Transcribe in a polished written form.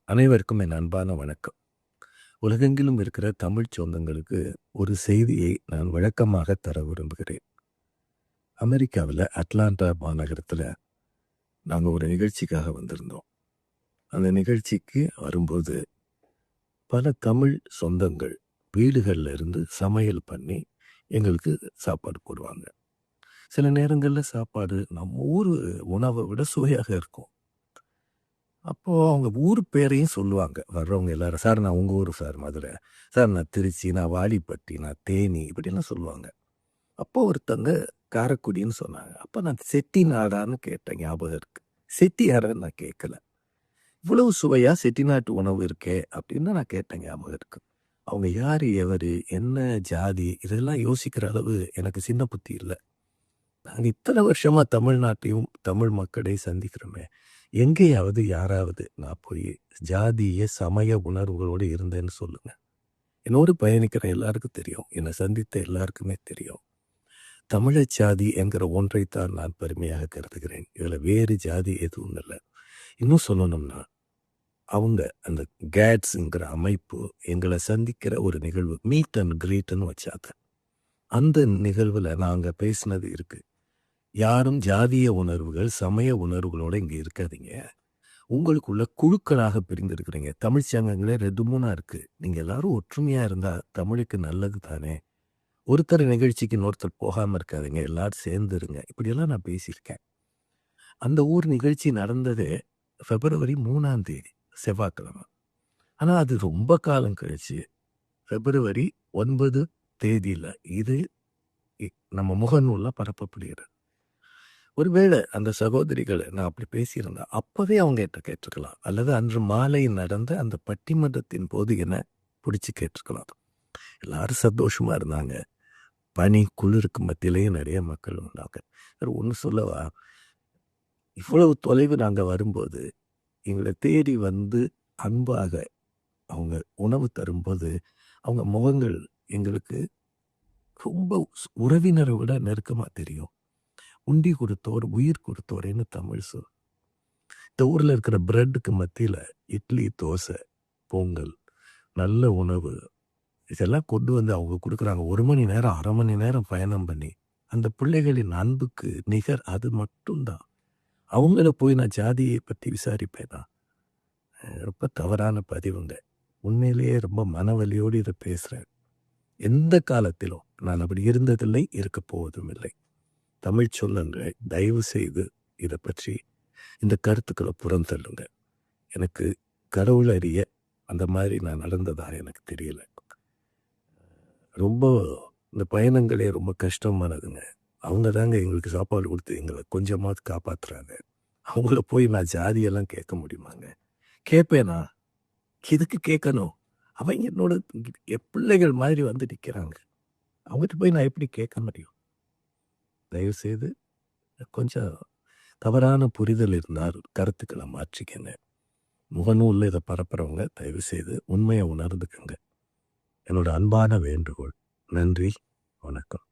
அனைவருக்கும் என் அன்பான வணக்கம். உலகெங்கிலும் இருக்கிற தமிழ்ச் சொந்தங்களுக்கு ஒரு செய்தியை நான் விளக்கமாக தர விரும்புகிறேன். அமெரிக்காவுல அட்லாண்டா மாநகரத்துல நாங்க ஒரு நிகழ்ச்சிக்காக வந்திருந்தோம். அந்த நிகழ்ச்சிக்கு வரும்போது பல தமிழ் சொந்தங்கள் வீடுகள்ல இருந்து சமையல் பண்ணி எங்களுக்கு சாப்பாடு போடுவாங்க. சில நேரங்கள்ல சாப்பாடு நம்ம ஊரு உணவை விட சுவையாக இருக்கும். அப்போ அவங்க ஊர் பேரையும் சொல்லுவாங்க. வர்றவங்க எல்லாரும், "சார் நான் உங்க ஊரு சார் மதுரை. சார் நான் திருச்சி, நான் வாடிப்பட்டி, நான் தேனி" இப்படிலாம் சொல்லுவாங்க. அப்போ ஒருத்தங்க காரைக்குடின்னு சொன்னாங்க. அப்ப நான் செட்டிநாடான்னு கேட்ட ஞாபகம் இருக்கு. செட்டியாரான்னு நான் கேட்கல. இவ்வளவு சுவையா செட்டிநாட்டு உணவு இருக்கே அப்படின்னு நான் கேட்ட ஞாபகம் இருக்கு. அவங்க யாரு, எவரு, என்ன ஜாதி இதெல்லாம் யோசிக்கிற அளவு எனக்கு சின்ன புத்தி இல்ல. நாங்க இத்தனை வருஷமா தமிழ்நாட்டையும் தமிழ் மக்களையும் சந்திக்கிறோமே, எங்கேயாவது யாராவது நான் போய் ஜாதிய சமய உணர்வுகளோடு இருந்தேன்னு சொல்லுங்க. என்னோடு பயணிக்கிற எல்லாருக்கும் தெரியும். என்னை சந்தித்த எல்லாருக்குமே தெரியும். தமிழச் ஜாதி என்கிற ஒன்றைத்தான் நான் பெருமையாக கருதுகிறேன். இதுல வேறு ஜாதி எதுவும் இல்லை. இன்னும் சொல்லணும்னா அவங்க அந்த கேட்ஸ்ங்கிற அமைப்பு எங்களை சந்திக்கிற ஒரு நிகழ்வு மீட் அண்ட் கிரீட்னு வச்சாங்க. அந்த நிகழ்வுல நாங்க பேசினது இருக்கு. யாரும் ஜாதிய உணர்வுகள் சமய உணர்வுகளோட இங்க இருக்காதீங்க. உங்களுக்குள்ள குழுக்களாக பிரிந்திருக்கிறீங்க. தமிழ் சங்கங்களே 2, 3 இருக்கு. நீங்க எல்லாரும் ஒற்றுமையா இருந்தா தமிழுக்கு நல்லது தானே. ஒருத்தர் நிகழ்ச்சிக்கு இன்னொருத்தர் போகாம இருக்காதீங்க. எல்லாரும் சேர்ந்துருங்க. இப்படியெல்லாம் நான் பேசியிருக்கேன். அந்த ஊர் நிகழ்ச்சி நடந்தது பிப்ரவரி 3ஆம் தேதி செவ்வாய்க்கிழமை. ஆனா அது ரொம்ப காலம் கழிச்சு பிப்ரவரி 9 தேதியில இது நம்ம முகநூல்ல பரப்பப்படுகிறது. ஒருவேளை அந்த சகோதரிகளை நான் அப்படி பேசியிருந்தா அப்பவே அவங்க கிட்ட கேட்டிருக்கலாம். அல்லது அன்று மாலை நடந்த அந்த பட்டிமன்றத்தின் போது என்ன பிடிச்சு கேட்டிருக்கலாம். எல்லாரும் சந்தோஷமா இருந்தாங்க. பனி குளிருக்கு மத்தியிலேயும் நிறைய மக்கள் இருந்தாங்க. ஒன்று சொல்லவா, இவ்வளவு தொலைவு நாங்கள் வரும்போது எங்களை தேடி வந்து அன்பாக அவங்க உணவு தரும்போது அவங்க முகங்கள் எங்களுக்கு ரொம்ப உறவினரை விட நெருக்கமாக தெரியும். உண்டி கொடுத்தோர் உயிர் கொடுத்தோரேன்னு தமிழ் சொல். இந்த ஊரில் இருக்கிற பிரெட்டுக்கு மத்தியில் இட்லி, தோசை, பொங்கல், நல்ல உணவு இதெல்லாம் கொண்டு வந்து அவங்க கொடுக்குறாங்க. 1 மணி நேரம் 1/2 மணி நேரம் பயணம் பண்ணி அந்த பிள்ளைகளின் அன்புக்கு நிகர் அது மட்டும்தான். அவங்கள போய் நான் ஜாதியை பற்றி விசாரிப்பேனா? ரொம்ப தவறான பதிவுங்க. உண்மையிலேயே ரொம்ப மனவலியோடு இதை பேசுகிறேன். எந்த காலத்திலும் நான் அப்படி இருந்ததில்லை, இருக்க போவதும் இல்லை. தமிழ் சொல்லுங்க, தயவு செய்து இதை பற்றி இந்த கருத்துக்களை புறந்தள்ளுங்க. எனக்கு கடவுள் அறிய அந்த மாதிரி நான் நடந்ததா எனக்கு தெரியல. ரொம்ப இந்த பயணங்களே ரொம்ப கஷ்டமானதுங்க. அவங்க தாங்க எங்களுக்கு சாப்பாடு கொடுத்து எங்களை கொஞ்சமாவது காப்பாற்றுறாங்க. அவங்கள போய் நான் ஜாதியெல்லாம் கேட்க முடியுமாங்க? கேட்பேனா? எதுக்கு கேட்கணும்? அவங்க என்னோட பிள்ளைகள் மாதிரி வந்து நிற்கிறாங்க. அவங்ககிட்ட போய் நான் எப்படி கேட்க முடியும்? தயவுசெய்து கொஞ்சம் தவறான புரிதல் இருந்தால் கருத்துக்களை மாற்றிக்கங்க. முகநூலில் இதை பரப்புறவங்க தயவுசெய்து உண்மையை உணர்ந்துக்கங்க. என்னோட அன்பான வேண்டுகோள். நன்றி, வணக்கம்.